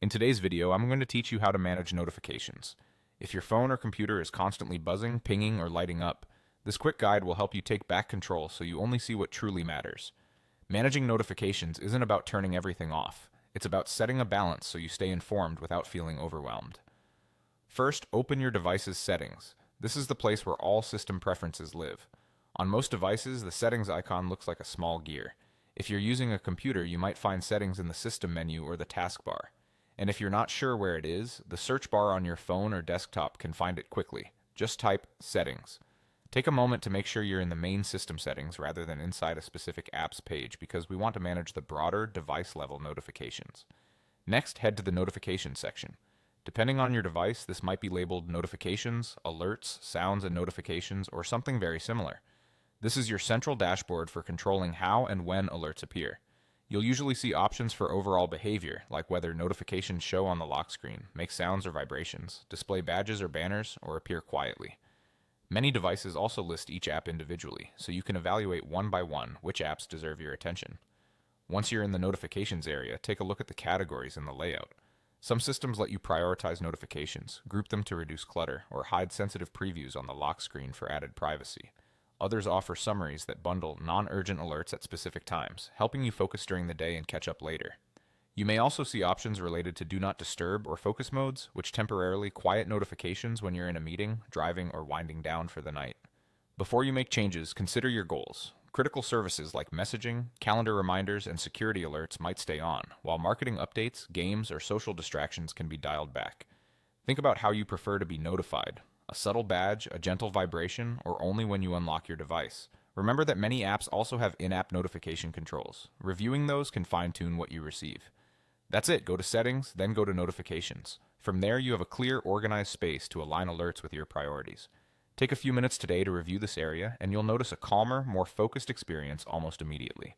In today's video, I'm going to teach you how to manage notifications. If your phone or computer is constantly buzzing, pinging, or lighting up, this quick guide will help you take back control so you only see what truly matters. Managing notifications isn't about turning everything off. It's about setting a balance so you stay informed without feeling overwhelmed. First, open your device's settings. This is the place where all system preferences live. On most devices, the settings icon looks like a small gear. If you're using a computer, you might find settings in the system menu or the taskbar. And if you're not sure where it is, the search bar on your phone or desktop can find it quickly. Just type Settings. Take a moment to make sure you're in the main system settings rather than inside a specific app's page because we want to manage the broader device-level notifications. Next, head to the Notifications section. Depending on your device, this might be labeled Notifications, Alerts, Sounds and Notifications, or something very similar. This is your central dashboard for controlling how and when alerts appear. You'll usually see options for overall behavior, like whether notifications show on the lock screen, make sounds or vibrations, display badges or banners, or appear quietly. Many devices also list each app individually, so you can evaluate one by one which apps deserve your attention. Once you're in the notifications area, take a look at the categories in the layout. Some systems let you prioritize notifications, group them to reduce clutter, or hide sensitive previews on the lock screen for added privacy. Others offer summaries that bundle non-urgent alerts at specific times, helping you focus during the day and catch up later. You may also see options related to Do Not Disturb or Focus modes, which temporarily quiet notifications when you're in a meeting, driving, or winding down for the night. Before you make changes, consider your goals. Critical services like messaging, calendar reminders, and security alerts might stay on, while marketing updates, games, or social distractions can be dialed back. Think about how you prefer to be notified. A subtle badge, a gentle vibration, or only when you unlock your device. Remember that many apps also have in-app notification controls. Reviewing those can fine-tune what you receive. That's it. Go to Settings, then go to Notifications. From there, you have a clear, organized space to align alerts with your priorities. Take a few minutes today to review this area, and you'll notice a calmer, more focused experience almost immediately.